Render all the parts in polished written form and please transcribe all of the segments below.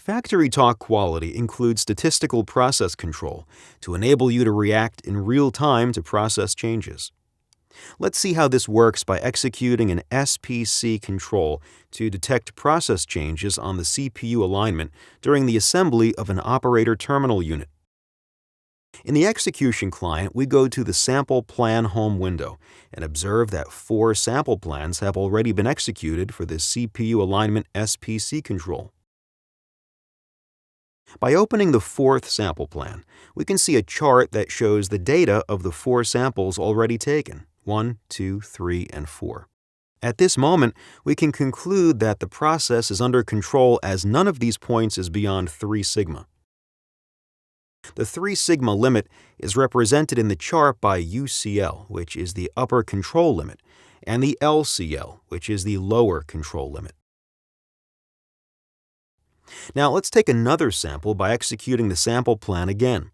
FactoryTalk Quality includes statistical process control to enable you to react in real time to process changes. Let's see how this works by executing an SPC control to detect process changes on the CPU alignment during the assembly of an operator terminal unit. In the execution client, we go to the Sample Plan Home window and observe that 4 sample plans have already been executed for the CPU alignment SPC control. By opening the 4th sample plan, we can see a chart that shows the data of the 4 samples already taken, 1, 2, 3, and 4. At this moment, we can conclude that the process is under control as none of these points is beyond 3 sigma. The 3 sigma limit is represented in the chart by UCL, which is the upper control limit, and the LCL, which is the lower control limit. Now let's take another sample by executing the sample plan again.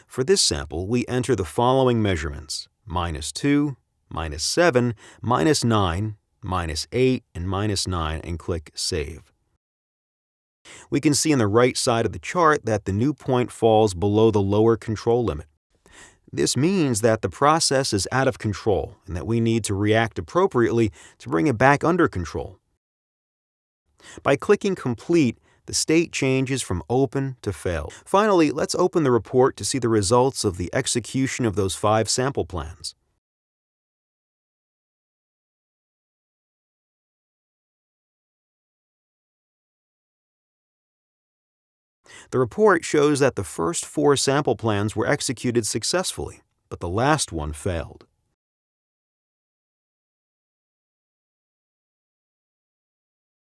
For this sample, we enter the following measurements: -2, -7, -9, -8, and -9, and click Save. We can see on the right side of the chart that the new point falls below the lower control limit. This means that the process is out of control and that we need to react appropriately to bring it back under control. By clicking Complete, the state changes from open to failed. Finally, let's open the report to see the results of the execution of those 5 sample plans. The report shows that the first 4 sample plans were executed successfully, but the last one failed.